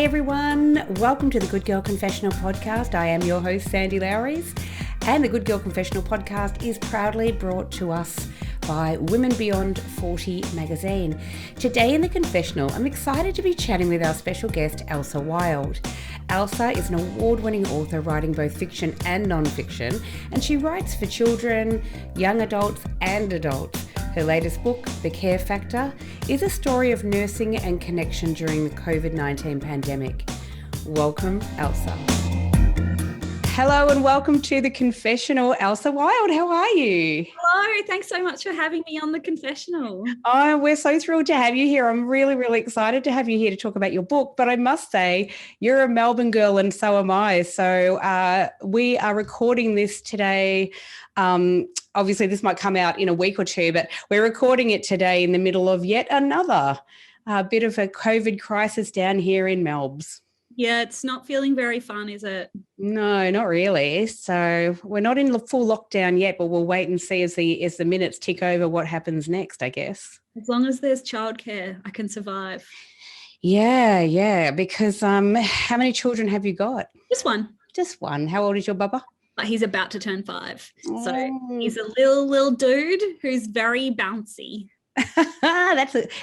Hey everyone, welcome to the Good Girl Confessional podcast. I am your host, Sandy Lowries, and the Good Girl Confessional podcast is proudly brought to us by Women Beyond 40 magazine. Today in the Confessional, I'm excited to be chatting with our special guest, Ailsa Wild. Ailsa is an award-winning author writing both fiction and non-fiction, and she writes for children, young adults and adults. Her latest book, The Care Factor, is a story of nursing and connection during the COVID-19 pandemic. Welcome, Ailsa. Hello and welcome to the Confessional. Ailsa Wild, how are you? Hello, thanks so much for having me on the Confessional. Oh, we're so thrilled to have you here. I'm really excited to have you here to talk about your book. But I must say, you're a Melbourne girl and so am I. So we are recording this today. Obviously, this might come out in a week or two, but we're recording it today in the middle of yet another bit of a COVID crisis down here in Melbourne. Yeah, it's not feeling very fun, is it? No, not really. So we're not in full lockdown yet, but we'll wait and see as the minutes tick over what happens next, I guess. As long as there's childcare, I can survive. Yeah. Because how many children have you got? Just one. Just one. How old is your bubba? He's about to turn 5. So he's a little dude who's very bouncy.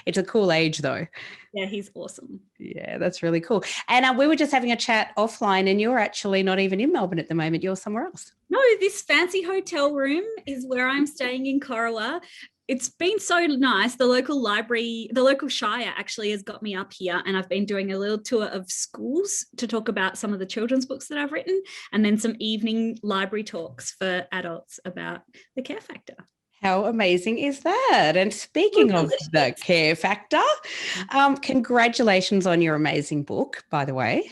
It's a cool age though. Yeah, he's awesome. Yeah, that's really cool. And we were just having a chat offline and you're actually not even in Melbourne at the moment. You're somewhere else. No, this fancy hotel room is where I'm staying in Corowa. It's been so nice. The local library, the local shire actually has got me up here, and I've been doing a little tour of schools to talk about some of the children's books that I've written, and then some evening library talks for adults about the Care Factor. How amazing is that? And speaking of the Care Factor, congratulations on your amazing book, by the way.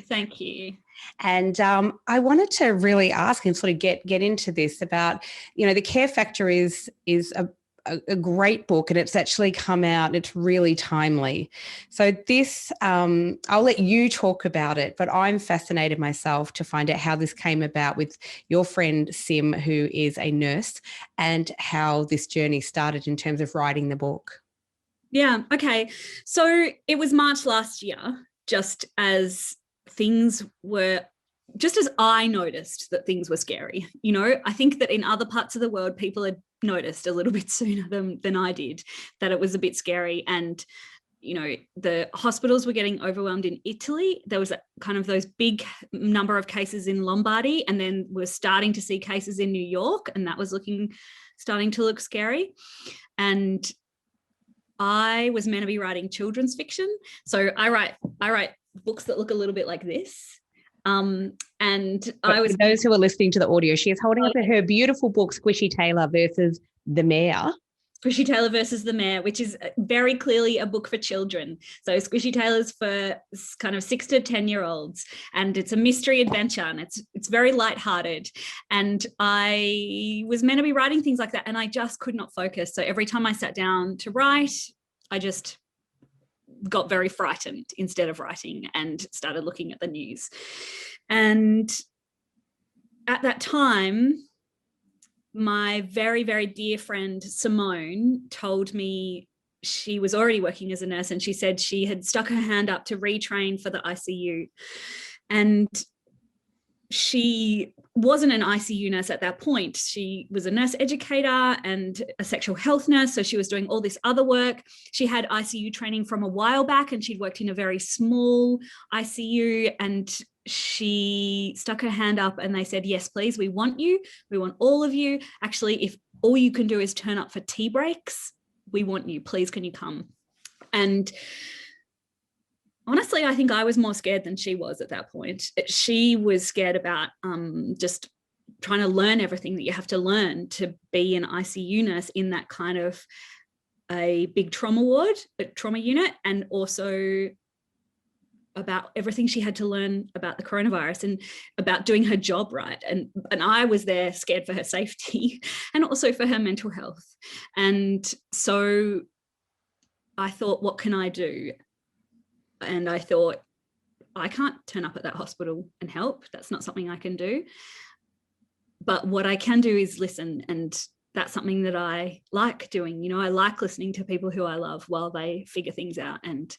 Thank you. And I wanted to really ask and sort of get into this about, the Care Factor is a great book, and it's actually come out. It's really timely. So this, I'll let you talk about it, but I'm fascinated myself to find out how this came about with your friend Sim, who is a nurse, and how this journey started in terms of writing the book. Yeah. Okay. So it was March last year, just as I noticed that things were scary. I think that in other parts of the world, people had noticed a little bit sooner than I did that it was a bit scary. And, the hospitals were getting overwhelmed in Italy. There was kind of those big number of cases in Lombardy, and then we're starting to see cases in New York, and that was starting to look scary. And I was meant to be writing children's fiction. So I write books that look a little bit like this. And I was, for those who are listening to the audio, she is holding up her beautiful book, Squishy Taylor versus the Mayor. Squishy Taylor versus the Mayor, which is very clearly a book for children. So Squishy Taylor's for kind of 6 to 10-year-olds, and it's a mystery adventure, and it's very lighthearted. And I was meant to be writing things like that, and I just could not focus. So every time I sat down to write, I just got very frightened instead of writing and started looking at the news. And at that time, my very, very dear friend Simone told me she was already working as a nurse, and she said she had stuck her hand up to retrain for the ICU. And she wasn't an ICU nurse at that point. She was a nurse educator and a sexual health nurse, so she was doing all this other work. She had ICU training from a while back, and she'd worked in a very small ICU, and she stuck her hand up and they said, yes, please, we want you. We want all of you. Actually, if all you can do is turn up for tea breaks, we want you. Please, can you come? And honestly, I think I was more scared than she was at that point. She was scared about just trying to learn everything that you have to learn to be an ICU nurse in that kind of a big trauma ward, a trauma unit, and also about everything she had to learn about the coronavirus and about doing her job right. And I was there scared for her safety and also for her mental health. And so I thought, what can I do? And I thought, I can't turn up at that hospital and help. That's not something I can do. But what I can do is listen and that's something that I like doing. I like listening to people who I love while they figure things out and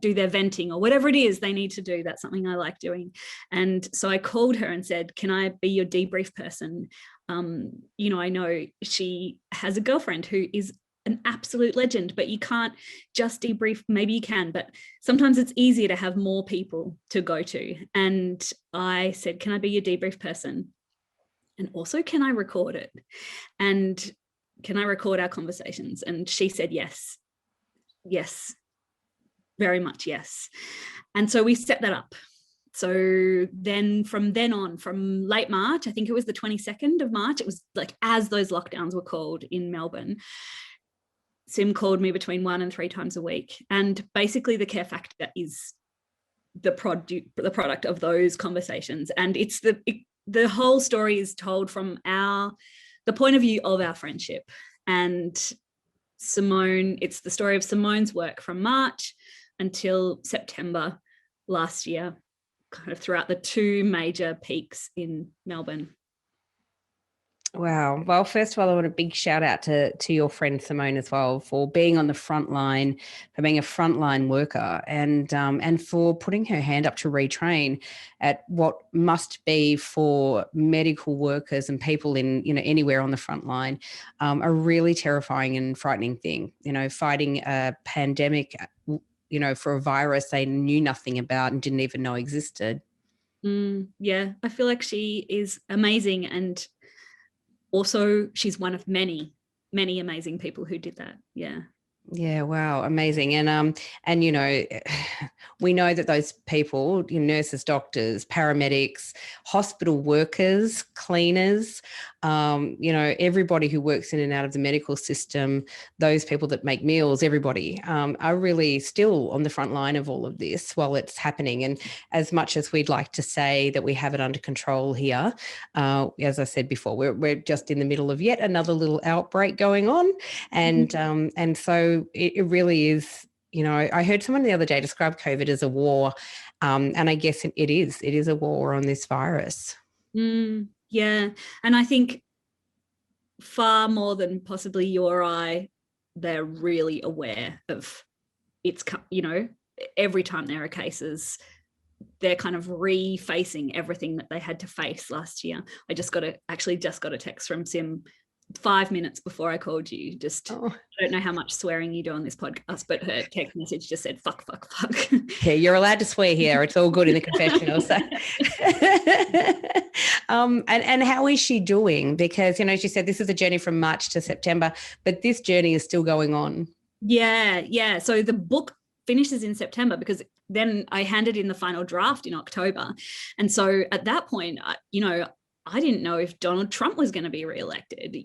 do their venting or whatever it is they need to do. That's something I like doing. And so I called her and said, can I be your debrief person? I know she has a girlfriend who is an absolute legend, but you can't just debrief. Maybe you can, but sometimes it's easier to have more people to go to. And I said, can I be your debrief person? And also, can I record it? And can I record our conversations? And she said, yes, very much yes. And so we set that up. So then from late March, I think it was the 22nd of March, it was like as those lockdowns were called in Melbourne, Sim called me between 1 and 3 times a week. And basically the Care Factor is the product of those conversations. And it's the whole story is told from the point of view of our friendship. And Simone, it's the story of Simone's work from March until September last year, kind of throughout the 2 major peaks in Melbourne. Wow. Well, first of all, I want a big shout out to your friend Simone as well for being on the front line, for being a frontline worker, and for putting her hand up to retrain at what must be for medical workers and people in anywhere on the front line a really terrifying and frightening thing. Fighting a pandemic, for a virus they knew nothing about and didn't even know existed. Yeah, I feel like she is amazing, and also she's one of many, many amazing people who did that. Yeah, wow, amazing. And we know that those people, nurses, doctors, paramedics, hospital workers, cleaners, everybody who works in and out of the medical system, those people that make meals, everybody are really still on the front line of all of this while it's happening. And as much as we'd like to say that we have it under control here, as I said before, we're just in the middle of yet another little outbreak going on. And so it really is, I heard someone the other day describe COVID as a war. And I guess it is a war on this virus. Yeah. And I think far more than possibly you or I, they're really aware of it's, every time there are cases, they're kind of refacing everything that they had to face last year. I just got a text from Sim 5 minutes before I called you. I don't know how much swearing you do on this podcast, but her text message just said fuck. Yeah, you're allowed to swear here. It's all good in the confessional. So and how is she doing? Because she said this is a journey from March to September, but this journey is still going on. Yeah. So the book finishes in September, because then I handed in the final draft in October. And so at that point, I didn't know if Donald Trump was going to be reelected.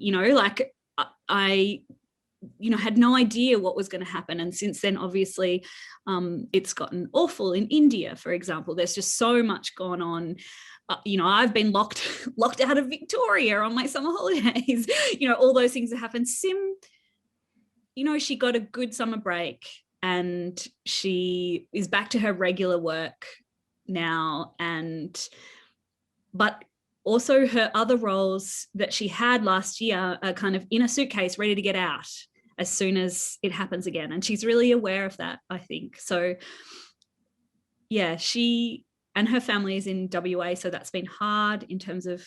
I had no idea what was going to happen. And since then, obviously, it's gotten awful in India, for example. There's just so much going on. I've been locked out of Victoria on my summer holidays. All those things that happen. Sim, she got a good summer break and she is back to her regular work now. But also her other roles that she had last year are kind of in a suitcase, ready to get out as soon as it happens again. And she's really aware of that, I think. So yeah, she and her family is in WA. So that's been hard in terms of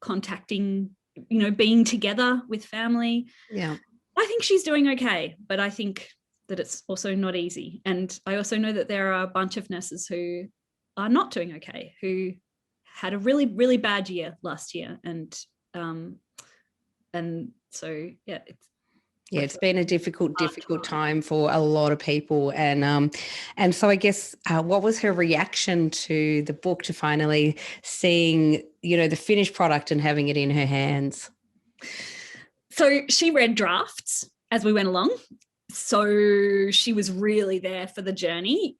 contacting, being together with family. Yeah. I think she's doing okay, but I think that it's also not easy. And I also know that there are a bunch of nurses who are not doing okay, who had a really, really bad year last year. And so, yeah, it's been a difficult time for a lot of people. And so I guess what was her reaction to the book, to finally seeing, the finished product and having it in her hands? So she read drafts as we went along. So she was really there for the journey.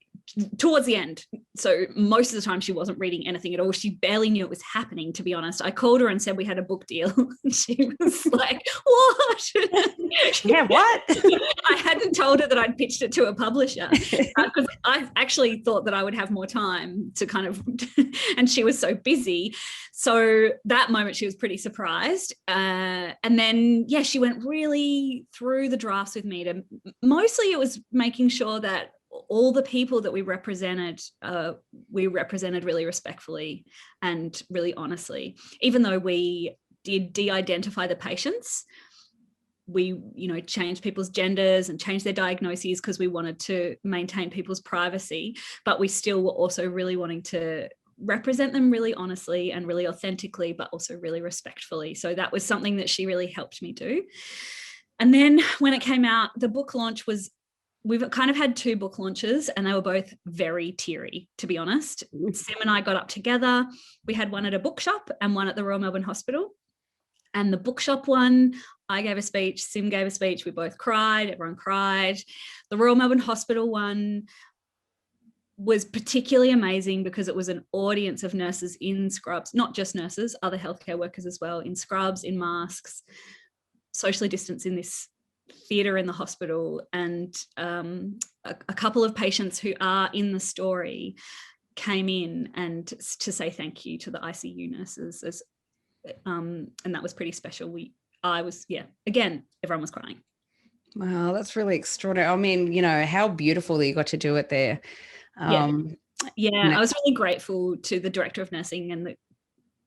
towards the end. So most of the time she wasn't reading anything at all. She barely knew it was happening, to be honest. I called her and said we had a book deal. And she was like, what? Yeah, what? I hadn't told her that I'd pitched it to a publisher because I actually thought that I would have more time to kind of, and she was so busy. So that moment she was pretty surprised. And then, yeah, she went really through the drafts with me. Mostly it was making sure that all the people that we represented really respectfully and really honestly. Even though we did de-identify the patients, we, changed people's genders and changed their diagnoses because we wanted to maintain people's privacy, but we still were also really wanting to represent them really honestly and really authentically, but also really respectfully. So that was something that she really helped me do. And then when it came out, the book launch was, we've kind of had 2 book launches and they were both very teary, to be honest. Sim and I got up together. We had one at a bookshop and one at the Royal Melbourne Hospital. And the bookshop one, I gave a speech, Sim gave a speech, we both cried, everyone cried. The Royal Melbourne Hospital one was particularly amazing because it was an audience of nurses in scrubs, not just nurses, other healthcare workers as well, in scrubs, in masks, socially distanced in this theatre in the hospital. And a couple of patients who are in the story came in and to say thank you to the ICU nurses, and that was pretty special. Again, everyone was crying. Wow, that's really extraordinary. I mean, how beautiful that you got to do it there. I was really grateful to the director of nursing and the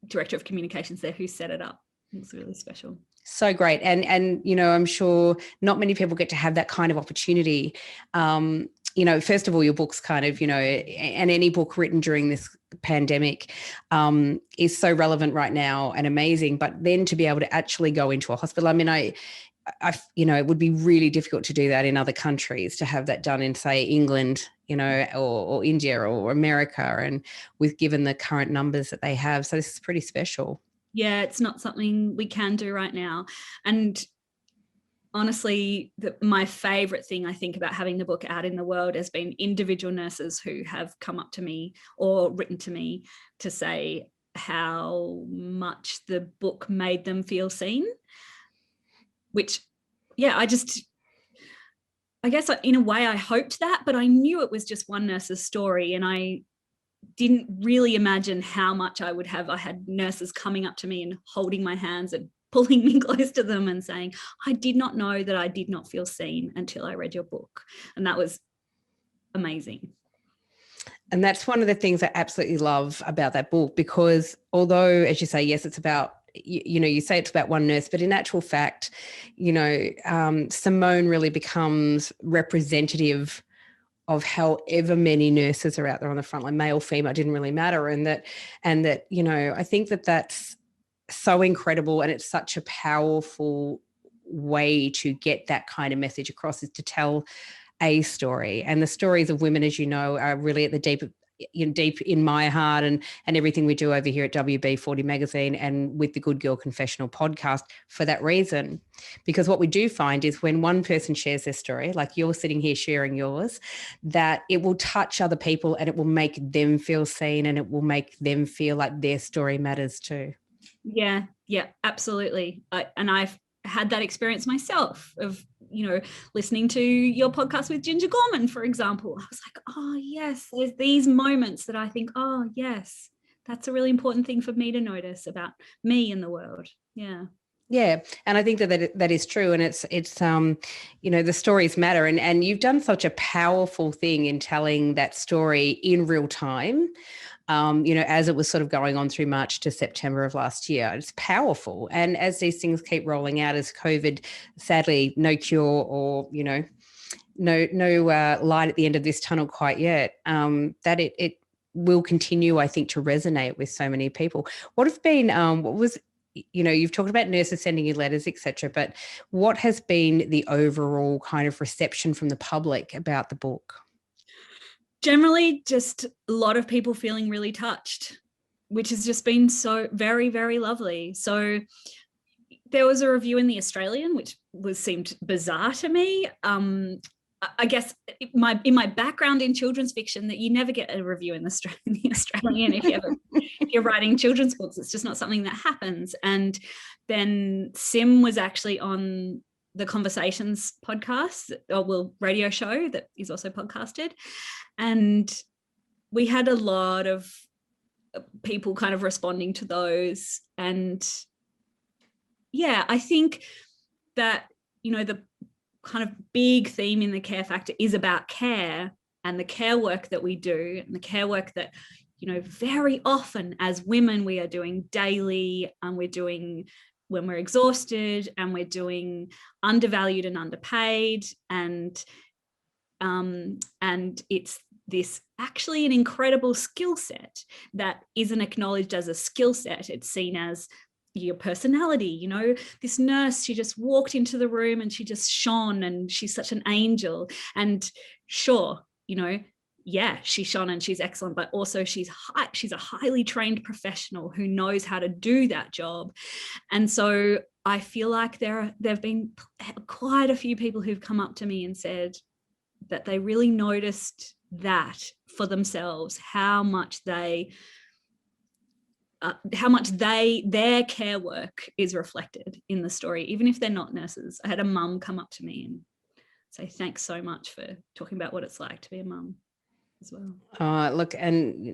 director of communications there who set it up. It was really special. So great. And I'm sure not many people get to have that kind of opportunity. First of all, your book's kind of, and any book written during this pandemic is so relevant right now and amazing. But then to be able to actually go into a hospital, I mean, I it would be really difficult to do that in other countries, to have that done in, say, England, or India or America, and given the current numbers that they have. So this is pretty special. Yeah, it's not something we can do right now. And honestly, my favorite thing I think about having the book out in the world has been individual nurses who have come up to me or written to me to say how much the book made them feel seen, which, yeah, I guess in a way I hoped that, but I knew it was just one nurse's story, and I didn't really imagine how much I would have. I had nurses coming up to me and holding my hands and pulling me close to them and saying, I did not know that I did not feel seen until I read your book. And that was amazing. And that's one of the things I absolutely love about that book, because although, as you say, yes, it's about, you say it's about one nurse, but in actual fact, Simone really becomes representative of however many nurses are out there on the front line, male, female, didn't really matter. And that, I think that that's so incredible. And it's such a powerful way to get that kind of message across, is to tell a story. And the stories of women, as you know, are really at the deep in my heart, and everything we do over here at WB40 Magazine and with the Good Girl Confessional podcast for that reason. Because what we do find is when one person shares their story, like you're sitting here sharing yours, that it will touch other people and it will make them feel seen, and it will make them feel like their story matters too. Yeah, absolutely. I've had that experience myself of, listening to your podcast with Ginger Gorman, for example. I was like, oh, yes, there's these moments that I think, oh, yes, that's a really important thing for me to notice about me in the world. Yeah. Yeah. And I think that is true. And it's the stories matter. And you've done such a powerful thing in telling that story in real time. As it was sort of going on through March to September of last year. It's powerful. And as these things keep rolling out, as COVID, sadly, no cure or, no light at the end of this tunnel quite yet, that it will continue, I think, to resonate with so many people. You've talked about nurses sending you letters, etc., but what has been the overall kind of reception from the public about the book? Generally, just a lot of people feeling really touched, which has just been so very, very lovely. So there was a review in The Australian, which seemed bizarre to me. I guess in my background in children's fiction, that you never get a review in the Australian if you're writing children's books. It's just not something that happens. And then Sim was actually on the Conversations podcast, radio show that is also podcasted, and we had a lot of people kind of responding to those. And yeah, I think that, the kind of big theme in the Care Factor is about care, and the care work that we do, and the care work that, very often as women we are doing daily, and we're doing when we're exhausted, and we're doing undervalued and underpaid, and it's this actually an incredible skill set that isn't acknowledged as a skill set. It's seen as your personality. This nurse, she just walked into the room and she just shone, and she's such an angel. And sure, yeah, she shone and she's excellent, but also she's a highly trained professional who knows how to do that job. And so I feel like there've been quite a few people who've come up to me and said that they really noticed that for themselves, how much their care work is reflected in the story, even if they're not nurses. I had a mum come up to me and say, thanks so much for talking about what it's like to be a mum as well. Look, and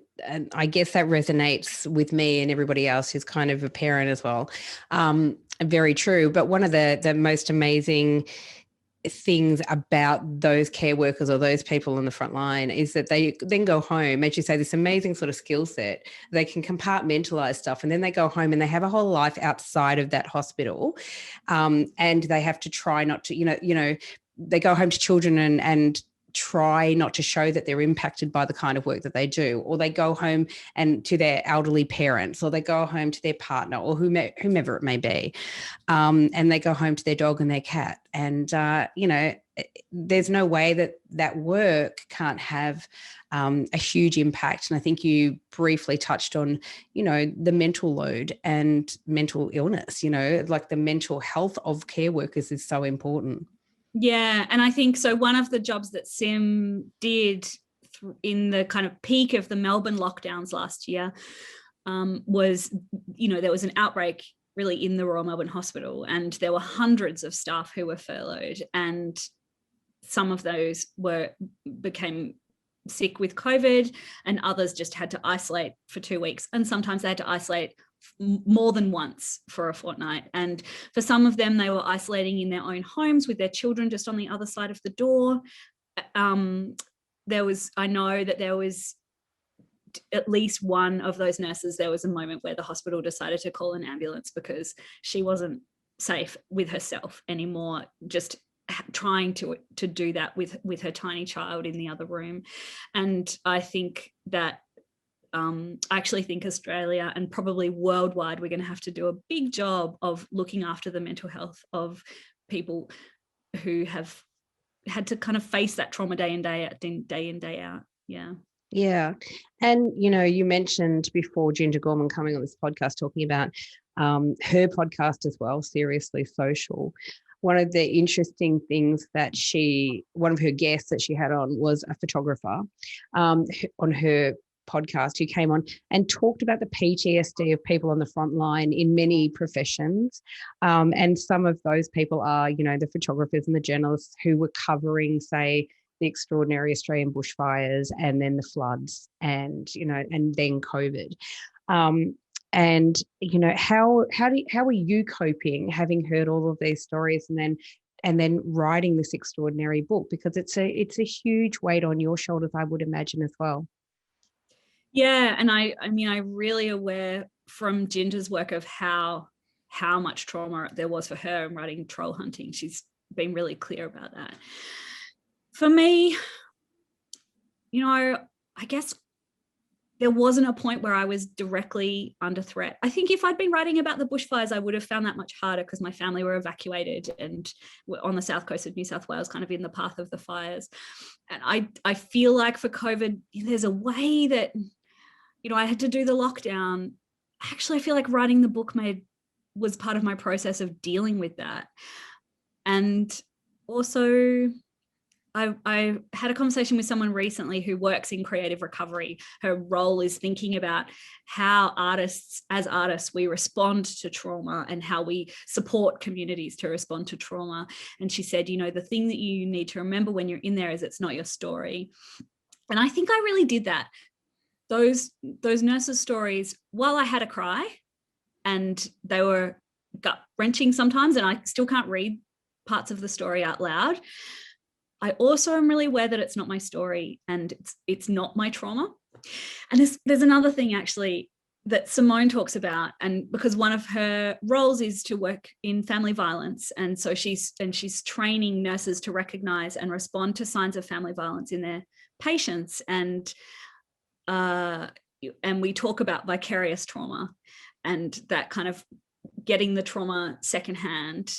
I guess that resonates with me and everybody else who's kind of a parent as well. Very true. But one of the most amazing things about those care workers or those people on the front line is that they then go home, as you say, this amazing sort of skill set. They can compartmentalize stuff, and then they go home and they have a whole life outside of that hospital, and they have to try not to, they go home to children and try not to show that they're impacted by the kind of work that they do, or they go home and to their elderly parents, or they go home to their partner, or whomever it may be, and they go home to their dog and their cat. And there's no way that work can't have a huge impact. And I think you briefly touched on the mental load and mental illness, like the mental health of care workers is so important. Yeah. And I think so one of the jobs that Sim did in the kind of peak of the Melbourne lockdowns last year was, there was an outbreak really in the Royal Melbourne Hospital, and there were hundreds of staff who were furloughed, and some of those became sick with COVID, and others just had to isolate for 2 weeks. And sometimes they had to isolate more than once for a fortnight. And for some of them, they were isolating in their own homes with their children just on the other side of the door. I know that there was at least one of those nurses, there was a moment where the hospital decided to call an ambulance because she wasn't safe with herself anymore, just trying to do that with her tiny child in the other room. And I think that I actually think Australia and probably worldwide, we're going to have to do a big job of looking after the mental health of people who have had to kind of face that trauma day in, day out. Yeah. Yeah. And, you mentioned before Ginger Gorman coming on this podcast talking about her podcast as well, Seriously Social. One of the interesting things that one of her guests that she had on was a photographer on her podcast who came on and talked about the PTSD of people on the front line in many professions. And some of those people are, the photographers and the journalists who were covering, say, the extraordinary Australian bushfires and then the floods and, and then COVID. And, how are you coping, having heard all of these stories and then writing this extraordinary book? Because it's a huge weight on your shoulders, I would imagine, as well. Yeah. And I'm really aware from Ginger's work of how much trauma there was for her in writing Troll Hunting. She's been really clear about that. For me, I guess there wasn't a point where I was directly under threat. I think if I'd been writing about the bushfires, I would have found that much harder because my family were evacuated and were on the south coast of New South Wales, kind of in the path of the fires. And I feel like for COVID, there's a way that, I had to do the lockdown. Actually, I feel like writing the book was part of my process of dealing with that. And also, I had a conversation with someone recently who works in creative recovery. Her role is thinking about how as artists, we respond to trauma and how we support communities to respond to trauma. And she said, the thing that you need to remember when you're in there is it's not your story. And I think I really did that. Those nurses' stories, while I had a cry and they were gut-wrenching sometimes, and I still can't read parts of the story out loud, I also am really aware that it's not my story and it's not my trauma. And there's another thing actually that Simone talks about, and because one of her roles is to work in family violence, and so she's training nurses to recognize and respond to signs of family violence in their patients, and we talk about vicarious trauma and that kind of getting the trauma secondhand.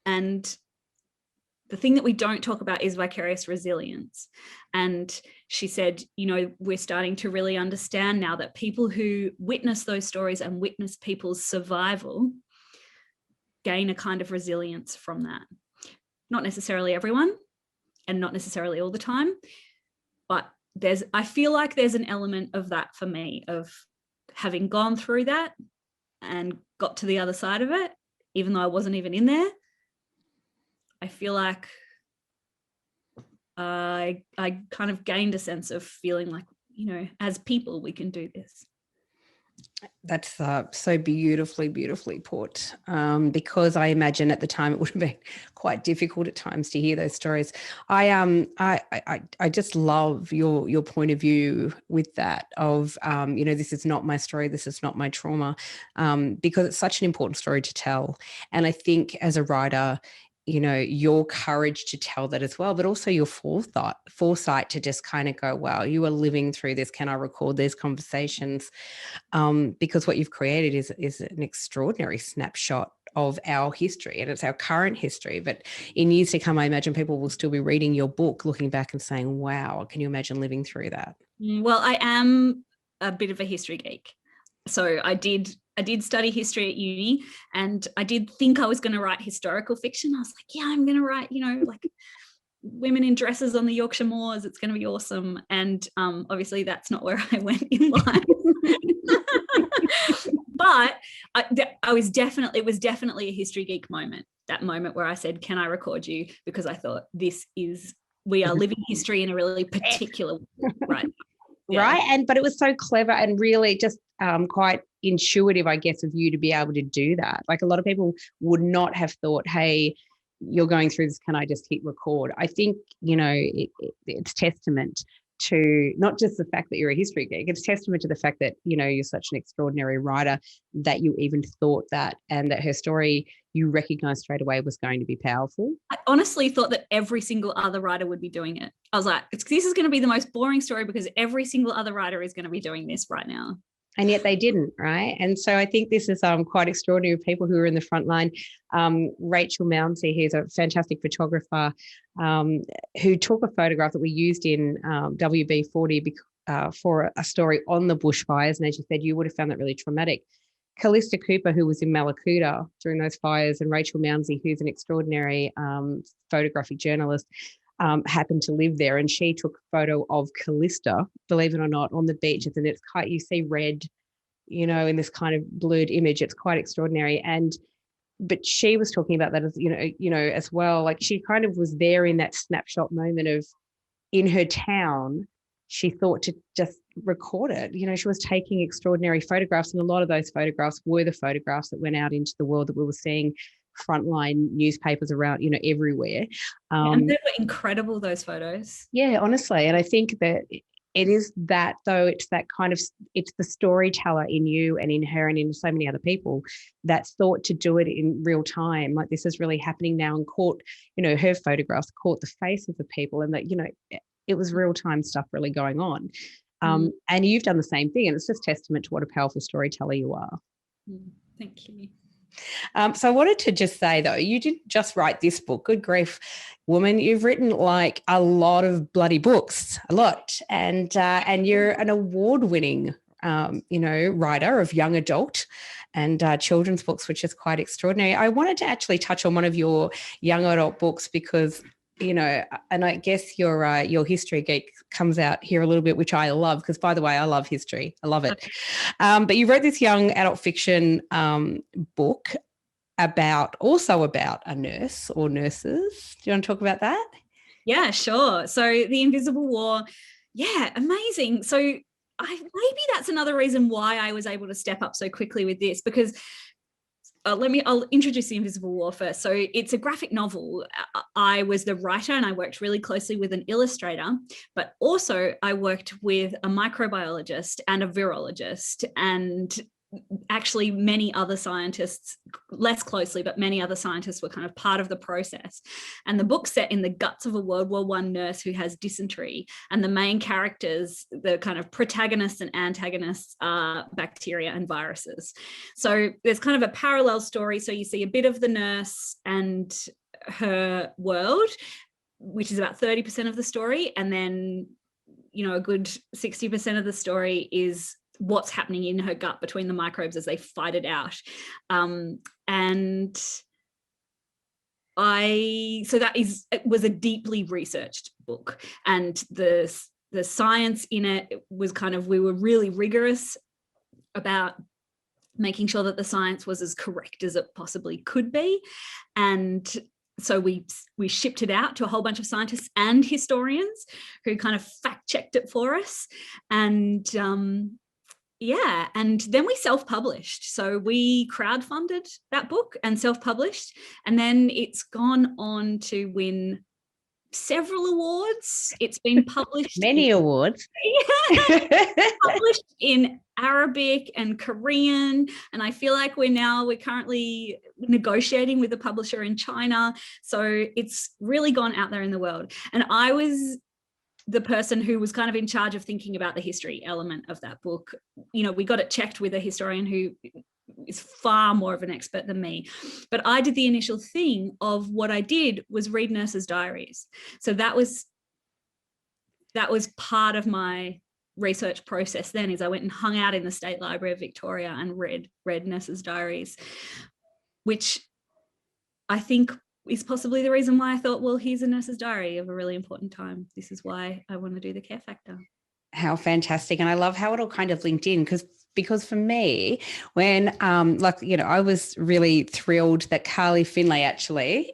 And the thing that we don't talk about is vicarious resilience. And she said, we're starting to really understand now that people who witness those stories and witness people's survival gain a kind of resilience from that. Not necessarily everyone and not necessarily all the time, but I feel like there's an element of that for me, of having gone through that and got to the other side of it, even though I wasn't even in there. I feel like I kind of gained a sense of feeling like, as people, we can do this. That's so beautifully put, because I imagine at the time it would have been quite difficult at times to hear those stories. I just love your point of view with that of, this is not my story, this is not my trauma, because it's such an important story to tell. And I think as a writer, your courage to tell that as well, but also your foresight to just kind of go, wow, you are living through this. Can I record these conversations? Because what you've created is an extraordinary snapshot of our history, and it's our current history. But in years to come, I imagine people will still be reading your book, looking back and saying, wow, can you imagine living through that? Well, I am a bit of a history geek. So I did study history at uni, and I did think I was going to write historical fiction. I was like, yeah, I'm going to write, like women in dresses on the Yorkshire moors. It's going to be awesome. And obviously that's not where I went in life. But it was definitely a history geek moment, that moment where I said, can I record you? Because I thought we are living history in a really particular way, right? Yeah. Right. But it was so clever and really just quite intuitive, I guess, of you to be able to do that. Like a lot of people would not have thought, hey, you're going through this, can I just hit record? I think, it's testament to not just the fact that you're a history geek, it's testament to the fact that, you're such an extraordinary writer that you even thought that, and that her story you recognized straight away was going to be powerful. I honestly thought that every single other writer would be doing it. I was like, this is going to be the most boring story because every single other writer is going to be doing this right now. And yet they didn't, right? And so I think this is quite extraordinary of people who are in the front line. Rachel Mounsey, who's a fantastic photographer, who took a photograph that we used in WB40 for a story on the bushfires. And as you said, you would have found that really traumatic. Callista Cooper, who was in Mallacoota during those fires, and Rachel Mounsey, who's an extraordinary photographic journalist, happened to live there, and she took a photo of Callista, believe it or not, on the beach. And it's quite, you see red, in this kind of blurred image. It's quite extraordinary. But she was talking about that as, as well. Like she kind of was there in that snapshot moment of, in her town, she thought to just record it. She was taking extraordinary photographs, and a lot of those photographs were the photographs that went out into the world that we were seeing frontline newspapers around, everywhere. And they were incredible, those photos. Yeah, honestly. And I think that it is that, though, it's that kind of, it's the storyteller in you and in her and in so many other people that thought to do it in real time. Like this is really happening now, and caught, her photographs caught the faces of people, and that, it was real time stuff really going on. And you've done the same thing, and it's just testament to what a powerful storyteller you are. Thank you. So I wanted to just say, though, you didn't just write this book. Good grief, woman, you've written like a lot of bloody books, a lot. And you're an award-winning, writer of young adult and children's books, which is quite extraordinary. I wanted to actually touch on one of your young adult books because you know, and I guess your history geek comes out here a little bit, which I love, because by the way, I love history. I love it. But you wrote this young adult fiction book also about a nurse or nurses. Do you want to talk about that? Yeah, sure. So The Invisible War, yeah, amazing. So maybe that's another reason why I was able to step up so quickly with this, because I'll introduce The Invisible War first. So it's a graphic novel. I was the writer and I worked really closely with an illustrator, but also I worked with a microbiologist and a virologist, and actually many other scientists, less closely, but many other scientists were kind of part of the process. And the book's set in the guts of a World War I nurse who has dysentery. And the main characters, the kind of protagonists and antagonists, are bacteria and viruses. So there's kind of a parallel story. So you see a bit of the nurse and her world, which is about 30% of the story. And then, you know, a good 60% of the story is what's happening in her gut between the microbes as they fight it out. It was a deeply researched book, and the science in it was we were really rigorous about making sure that the science was as correct as it possibly could be. And so we shipped it out to a whole bunch of scientists and historians who kind of fact checked it for us. And and then we self-published. So we crowdfunded that book and self-published, and then it's gone on to win several awards. It's been published many awards. Published in Arabic and Korean, and I feel like we're currently negotiating with a publisher in China. So it's really gone out there in the world. And I was the person who was kind of in charge of thinking about the history element of that book. You know, we got it checked with a historian who is far more of an expert than me. But I did the initial thing of what I did was read nurses' diaries. So that was part of my research process then, is I went and hung out in the State Library of Victoria and read nurses' diaries, which I think is possibly the reason why I thought, well, here's a nurse's diary of a really important time. This is why I want to do the care factor. How fantastic. And I love how it all kind of linked in, because for me, when I was really thrilled that Carly Finlay actually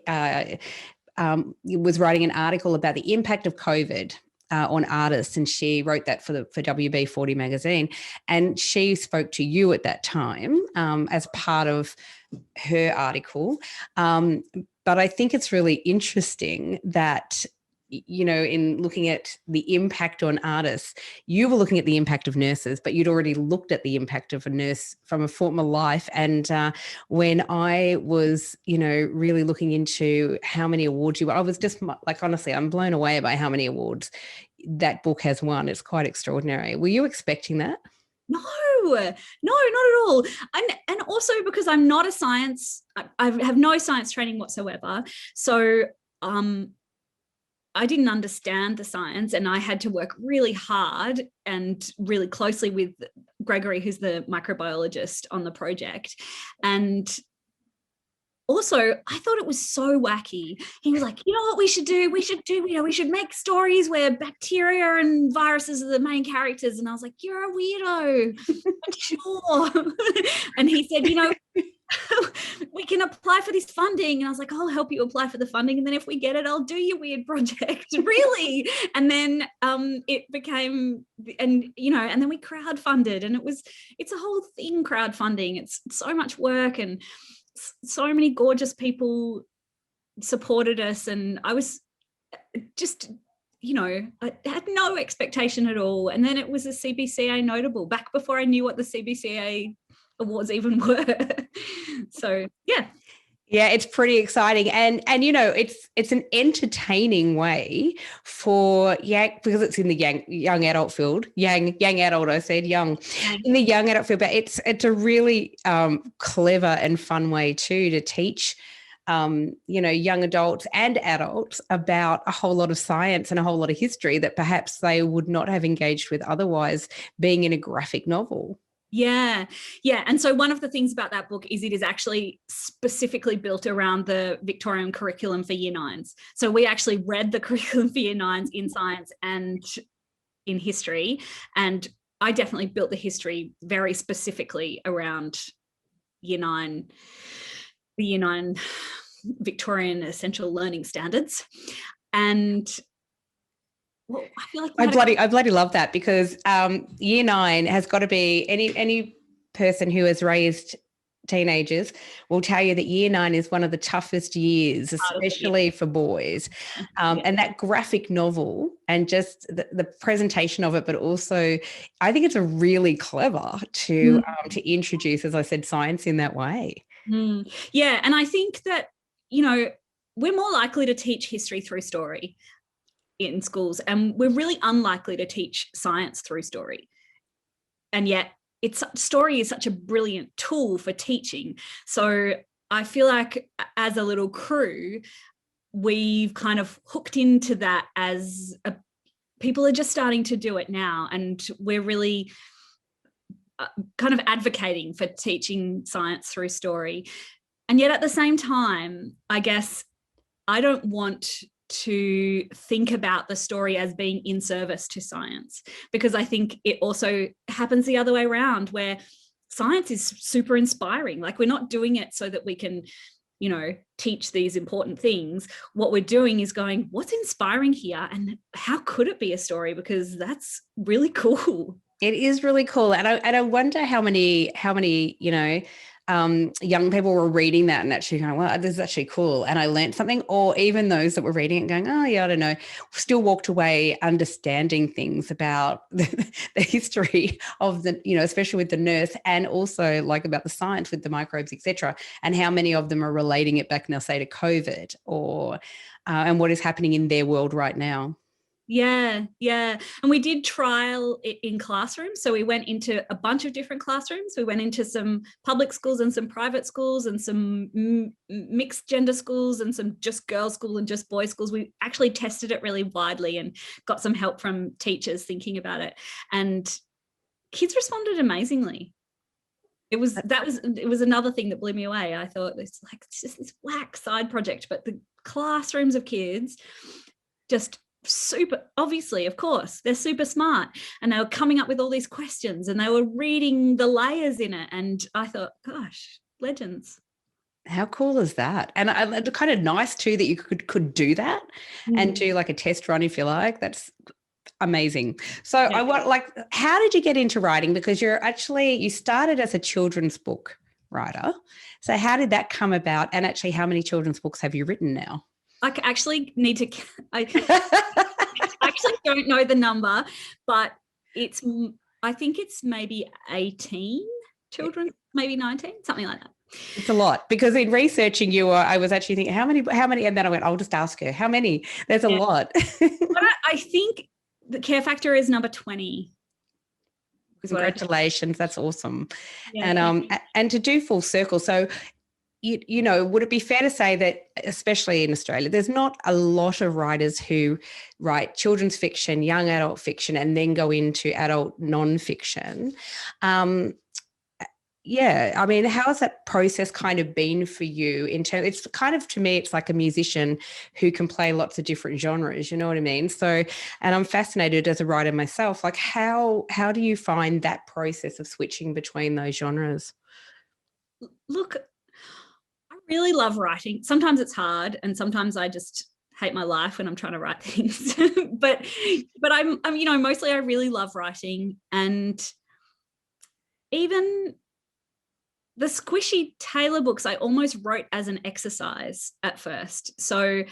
was writing an article about the impact of COVID on artists, and she wrote that for WB40 magazine, and she spoke to you at that time as part of her article. But I think it's really interesting that, you know, in looking at the impact on artists, you were looking at the impact of nurses, but you'd already looked at the impact of a nurse from a former life. And when I was, you know, really looking into how many awards I was just honestly, I'm blown away by how many awards that book has won. It's quite extraordinary. Were you expecting that? No, not at all. And also because I'm not a science, I have no science training whatsoever. So I didn't understand the science, and I had to work really hard and really closely with Gregory, who's the microbiologist on the project. And also, I thought it was so wacky. He was like, you know what we should do? We should make stories where bacteria and viruses are the main characters. And I was like, you're a weirdo. Sure. And he said, you know, we can apply for this funding. And I was like, I'll help you apply for the funding. And then if we get it, I'll do your weird project. Really? And then it became, and then we crowdfunded, and it's a whole thing, crowdfunding. It's so much work, and so many gorgeous people supported us. And I was just, I had no expectation at all. And then it was a CBCA notable back before I knew what the CBCA awards even were. So yeah, it's pretty exciting. And it's an entertaining way for because it's in the young adult field. Young adult, I said young. In the young adult field, but it's a really clever and fun way too to teach young adults and adults about a whole lot of science and a whole lot of history that perhaps they would not have engaged with otherwise, being in a graphic novel. Yeah. And so one of the things about that book is it is actually specifically built around the Victorian curriculum for year 9s. So we actually read the curriculum for year 9s in science and in history. And I definitely built the history very specifically around year 9, the year 9 Victorian essential learning standards. And well, I feel like I bloody love that, because year 9 has got to be, any person who has raised teenagers will tell you that year 9 is one of the toughest years, especially for boys. And that graphic novel and just the presentation of it, but also I think it's a really clever to introduce, as I said, science in that way. Yeah. And I think that, we're more likely to teach history through story in schools, and we're really unlikely to teach science through story. And yet story is such a brilliant tool for teaching. So I feel like as a little crew, we've kind of hooked into that people are just starting to do it now. And we're really kind of advocating for teaching science through story. And yet at the same time, I guess I don't want to think about the story as being in service to science, because I think it also happens the other way around, where science is super inspiring. Like, we're not doing it so that we can, teach these important things. What we're doing is going, what's inspiring here, and how could it be a story? Because that's really cool. It is really cool. And I wonder how many, young people were reading that and actually going, well, this is actually cool, and I learned something. Or even those that were reading it going, oh yeah, I don't know, still walked away understanding things about the history of the, especially with the nurse, and also like about the science with the microbes, etc. And how many of them are relating it back now, say, to COVID or and what is happening in their world right now. Yeah. And we did trial it in classrooms. So we went into a bunch of different classrooms. We went into some public schools and some private schools and some mixed gender schools and some just girls' school and just boys' schools. We actually tested it really widely and got some help from teachers thinking about it. And kids responded amazingly. It was another thing that blew me away. I thought it's just this whack side project, but the classrooms of kids just super, obviously, of course, they're super smart, and they were coming up with all these questions and they were reading the layers in it. And I thought, gosh, legends. How cool is that? And it's kind of nice too that you could do that and do like a test run if you like. That's amazing. So I want, how did you get into writing? Because you started as a children's book writer. So how did that come about? And actually, how many children's books have you written now? I actually need to, I actually don't know the number, but I think it's maybe 18 children, maybe 19, something like that. It's a lot, because in researching you, I was actually thinking how many, and then I went, I'll just ask her how many. There's a lot. But I think the Care Factor is number 20. Congratulations, that's awesome. Yeah, and to do full circle, so would it be fair to say that, especially in Australia, there's not a lot of writers who write children's fiction, young adult fiction, and then go into adult non-fiction? I mean, how has that process kind of been for you in terms? It's kind of, to me, it's like a musician who can play lots of different genres, you know what I mean? So, and I'm fascinated as a writer myself, like how do you find that process of switching between those genres? Look, I really love writing. Sometimes it's hard, and sometimes I just hate my life when I'm trying to write things. but I'm mostly I really love writing. And even the Squishy Taylor books, I almost wrote as an exercise at first. So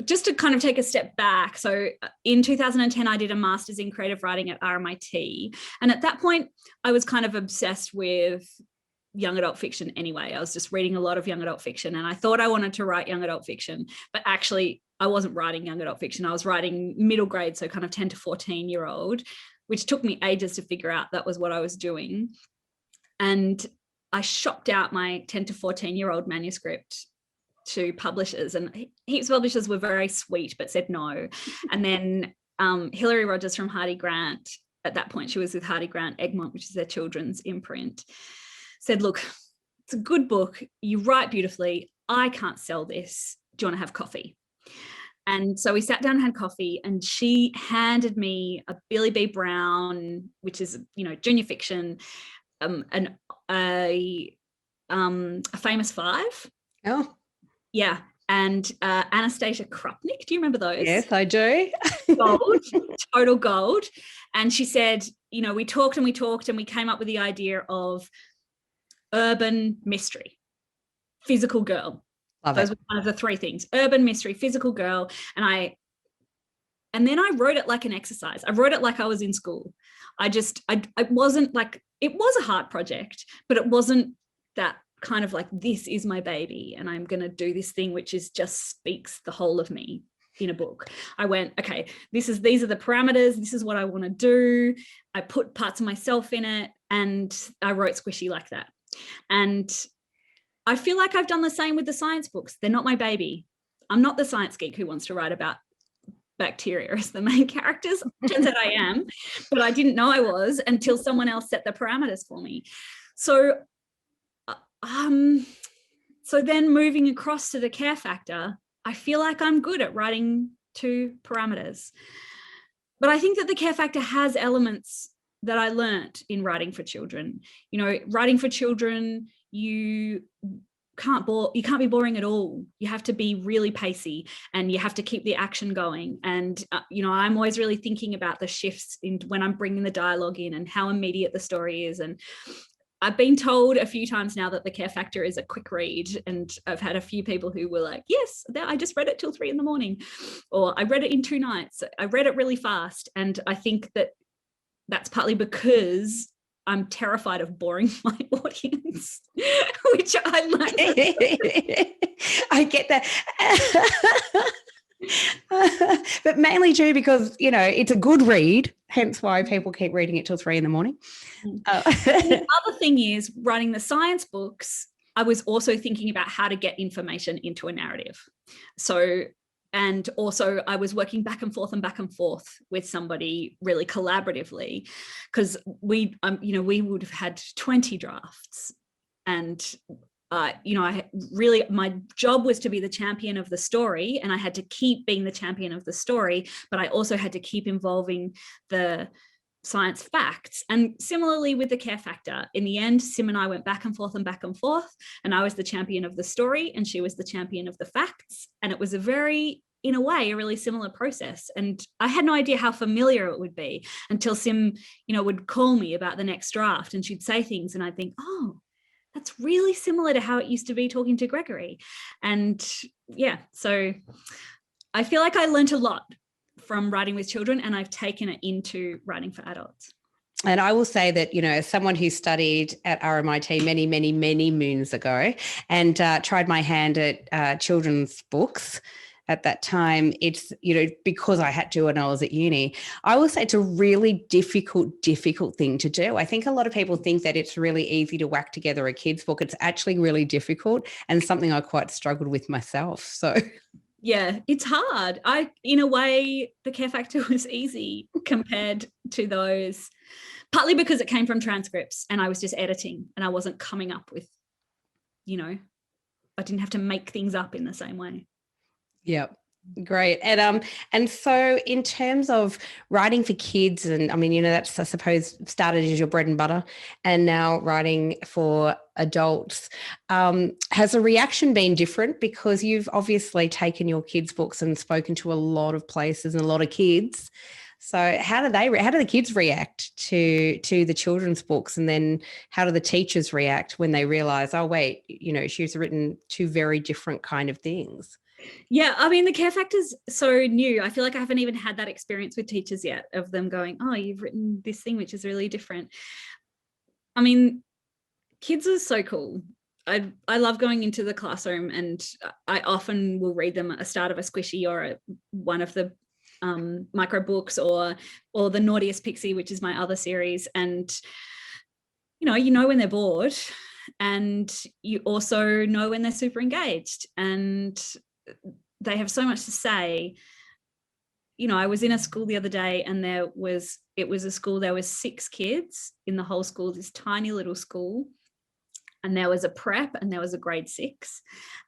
just to kind of take a step back. So in 2010, I did a master's in creative writing at RMIT. And at that point, I was kind of obsessed with young adult fiction anyway. I was just reading a lot of young adult fiction, and I thought I wanted to write young adult fiction, but actually I wasn't writing young adult fiction. I was writing middle grade, so kind of 10 to 14-year-old, which took me ages to figure out that was what I was doing. And I shopped out my 10 to 14-year-old manuscript to publishers, and heaps of publishers were very sweet but said no. And then Hilary Rogers from Hardy Grant at that point she was with Hardy Grant Egmont, which is their children's imprint, said, look, it's a good book. You write beautifully. I can't sell this. Do you want to have coffee? And so we sat down and had coffee, and she handed me a Billy B. Brown, which is, junior fiction, a Famous Five. Oh. Yeah. And Anastasia Krupnik. Do you remember those? Yes, I do. Gold, total gold. And she said, we talked and we came up with the idea of urban mystery, physical girl. Those were kind of the three things: urban mystery, physical girl. And then I wrote it like an exercise. I wrote it like I was in school. I wasn't like, it was a hard project, but it wasn't that kind of like, this is my baby and I'm going to do this thing, which is just speaks the whole of me in a book. I went, okay, these are the parameters. This is what I want to do. I put parts of myself in it, and I wrote squishy like that. And I feel like I've done the same with the science books. They're not my baby. I'm not the science geek who wants to write about bacteria as the main characters. Turns out I am, but I didn't know I was until someone else set the parameters for me. So then moving across to the care factor, I feel like I'm good at writing to parameters. But I think that the care factor has elements that I learnt in writing for children. Writing for children, you can't be boring at all. You have to be really pacey, and you have to keep the action going. And I'm always really thinking about the shifts in when I'm bringing the dialogue in and how immediate the story is. And I've been told a few times now that the care factor is a quick read, and I've had a few people who were like, yes, I just read it till 3 a.m, or I read it in 2 nights. I read it really fast. And I think that that's partly because I'm terrified of boring my audience, which I like. I get that. But mainly too because, it's a good read, hence why people keep reading it till 3 a.m. The other thing is, writing the science books, I was also thinking about how to get information into a narrative. And also I was working back and forth with somebody really collaboratively, because we would have had 20 drafts, and my job was to be the champion of the story, and I had to keep being the champion of the story, but I also had to keep involving the science facts. And similarly with the care factor, in the end, Sim and I went back and forth, and I was the champion of the story and she was the champion of the facts. And it was in a way, a really similar process. And I had no idea how familiar it would be until Sim, would call me about the next draft, and she'd say things and I'd think, oh, that's really similar to how it used to be talking to Gregory. And yeah, so I feel like I learned a lot from writing with children, and I've taken it into writing for adults. And I will say that, as someone who studied at RMIT many, many, many moons ago and tried my hand at children's books at that time, it's, because I had to when I was at uni, I will say it's a really difficult thing to do. I think a lot of people think that it's really easy to whack together a kid's book. It's actually really difficult, and something I quite struggled with myself. So yeah, it's hard. In a way, the care factor was easy compared to those, partly because it came from transcripts and I was just editing and I wasn't coming up with, I didn't have to make things up in the same way. Yeah. Great. And so in terms of writing for kids, and I mean, that's, I suppose, started as your bread and butter, and now writing for adults, has the reaction been different? Because you've obviously taken your kids' books and spoken to a lot of places and a lot of kids. So how do the kids react to the children's books? And then how do the teachers react when they realize, oh, wait, she's written 2 very different kind of things? Yeah, I mean, the care factor's so new. I feel like I haven't even had that experience with teachers yet, of them going, oh, you've written this thing, which is really different. I mean, kids are so cool. I love going into the classroom, and I often will read them a start of a squishy or one of the micro books, or the Naughtiest Pixie, which is my other series. And, when they're bored, and you also know when they're super engaged, and they have so much to say. I was in a school the other day, and it was a school, there was 6 kids in the whole school, this tiny little school. And there was a prep and there was a grade 6,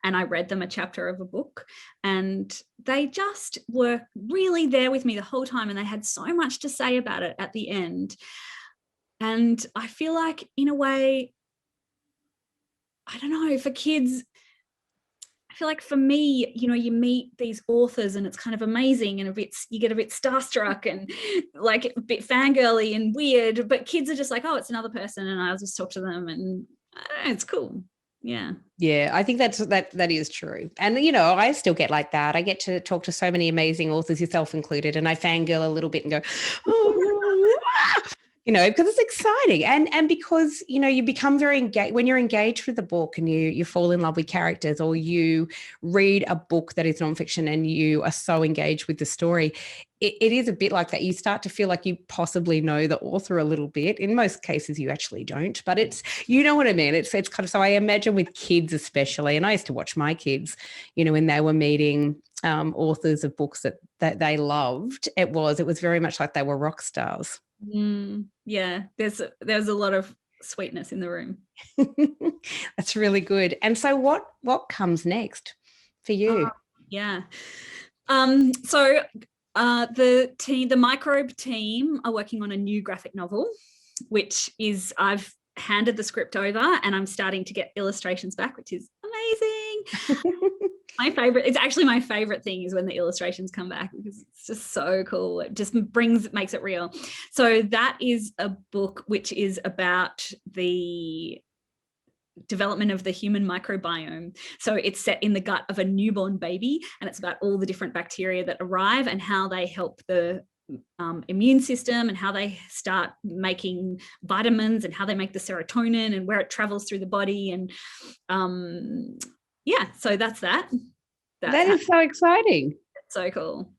and I read them a chapter of a book, and they just were really there with me the whole time, and they had so much to say about it at the end. And I feel like, in a way, I don't know, for kids, I feel like for me, you meet these authors and it's kind of amazing, and you get a bit starstruck and like a bit fangirly and weird, but kids are just like, oh, it's another person, and I'll just talk to them, and it's cool. Yeah, I think that is true. And I still get like that. I get to talk to so many amazing authors, yourself included, and I fangirl a little bit and go, oh, because it's exciting, and because you become very engaged when you're engaged with the book, and you fall in love with characters, or you read a book that is nonfiction and you are so engaged with the story. It is a bit like that. You start to feel like you possibly know the author a little bit. In most cases, you actually don't, but it's, what I mean? It's kind of, so I imagine with kids especially, and I used to watch my kids, when they were meeting authors of books that they loved, it was very much like they were rock stars. Yeah, there's a lot of sweetness in the room. That's really good. And so what comes next for you? So the Microbe team are working on a new graphic novel, which is, I've handed the script over and I'm starting to get illustrations back, which is amazing. It's actually my favorite thing is when the illustrations come back, because it's just so cool. It just makes it real. So that is a book which is about the development of the human microbiome. So it's set in the gut of a newborn baby, and it's about all the different bacteria that arrive and how they help the immune system, and how they start making vitamins, and how they make the serotonin, and where it travels through the body. And so that's that. That is so exciting. It's so cool.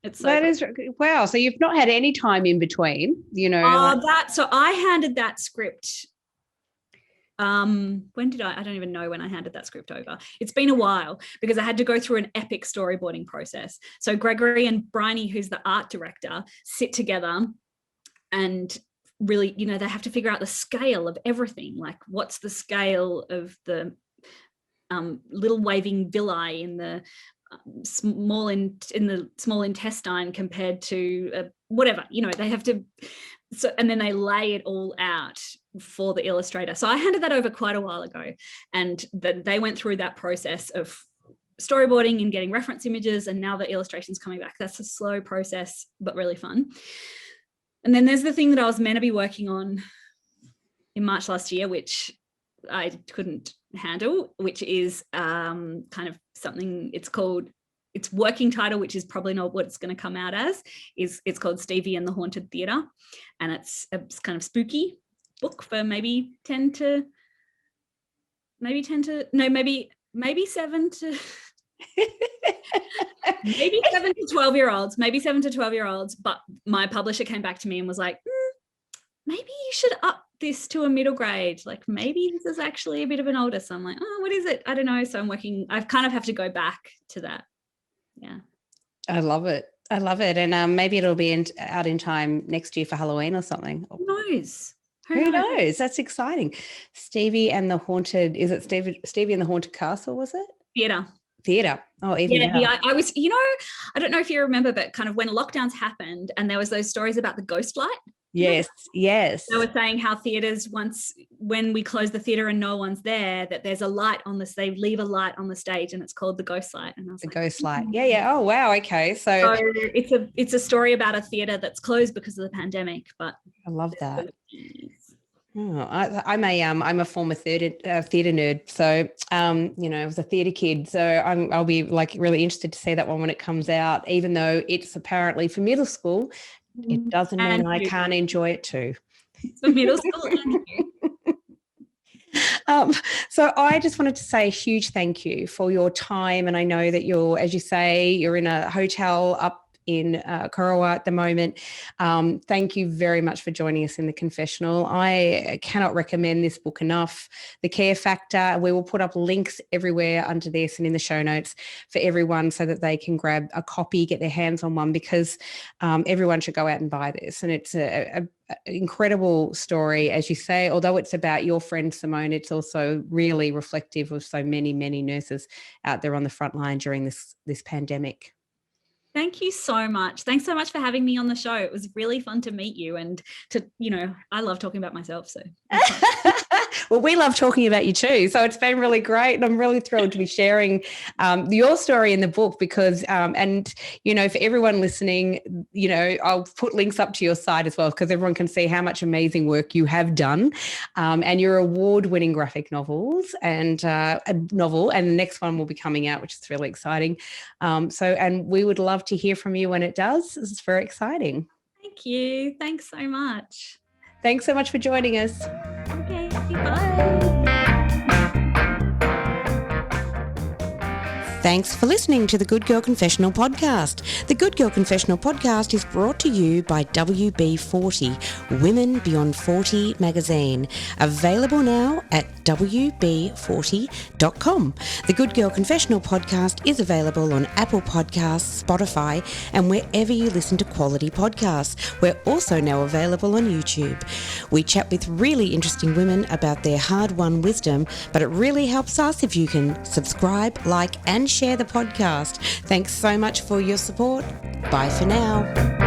Wow. So you've not had any time in between, So I handed that script. When did I don't even know when I handed that script over. It's been a while, because I had to go through an epic storyboarding process. So Gregory and Bryony, who's the art director, sit together and really, they have to figure out the scale of everything. Like, what's the scale of the little waving villi in the small in the small intestine compared to whatever, they have to. So, and then they lay it all out for the illustrator. So I handed that over quite a while ago, and they went through that process of storyboarding and getting reference images, and now the illustration's coming back. That's a slow process, but really fun. And then there's the thing that I was meant to be working on in March last year, which I couldn't handle, which is kind of something, its working title, which is probably not what it's going to come out as, it's called Stevie and the Haunted Theatre, and it's a kind of spooky book for maybe 7 to maybe 7 to maybe 7 to 12-year-olds. But my publisher came back to me and was like, maybe you should up this to a middle grade. Like, maybe this is actually a bit of an older. So I'm like, oh, what is it? I don't know. So I kind of have to go back to that. Yeah. I love it. And maybe it'll be out in time next year for Halloween or something. Who knows? Who knows? That's exciting. Stevie and the Haunted, is it Stevie and the Haunted Castle, was it? Theatre. Oh, even now. Yeah, I was, I don't know if you remember, but kind of when lockdowns happened and there was those stories about the ghost light. Yes. They were saying how theatres, when we close the theatre and no one's there, that there's a light they leave a light on the stage, and it's called the ghost light. And I was ghost light. Yeah. Oh, wow. Okay. So it's a story about a theatre that's closed because of the pandemic. But I love that. Oh, I'm a former theatre nerd, so I was a theatre kid, so I'll be like really interested to see that one when it comes out. Even though it's apparently for middle school, it doesn't mean I can't enjoy it too. It's for middle school and you. So I just wanted to say a huge thank you for your time, and I know that you're, as you say, you're in a hotel up in Korowa at the moment. Thank you very much for joining us in the Confessional. I cannot recommend this book enough. The Care Factor, we will put up links everywhere under this and in the show notes for everyone so that they can grab a copy, get their hands on one, because everyone should go out and buy this. And it's an incredible story, as you say. Although it's about your friend Simone, it's also really reflective of so many nurses out there on the front line during this pandemic. Thank you so much. Thanks so much for having me on the show. It was really fun to meet you, and I love talking about myself. So well, we love talking about you too. So it's been really great. And I'm really thrilled to be sharing your story in the book because, for everyone listening, I'll put links up to your site as well because everyone can see how much amazing work you have done and your award-winning graphic novels and a novel. And the next one will be coming out, which is really exciting. And we would love to hear from you when it does. It's very exciting. Thank you. Thanks so much. Thanks so much for joining us. Okay, bye. Thanks for listening to the Good Girl Confessional podcast. The Good Girl Confessional podcast is brought to you by WB40, Women Beyond 40 magazine, available now at wb40.com. The Good Girl Confessional podcast is available on Apple Podcasts, Spotify, and wherever you listen to quality podcasts. We're also now available on YouTube. We chat with really interesting women about their hard-won wisdom, but it really helps us if you can subscribe, like, and share the podcast. Thanks so much for your support. Bye for now.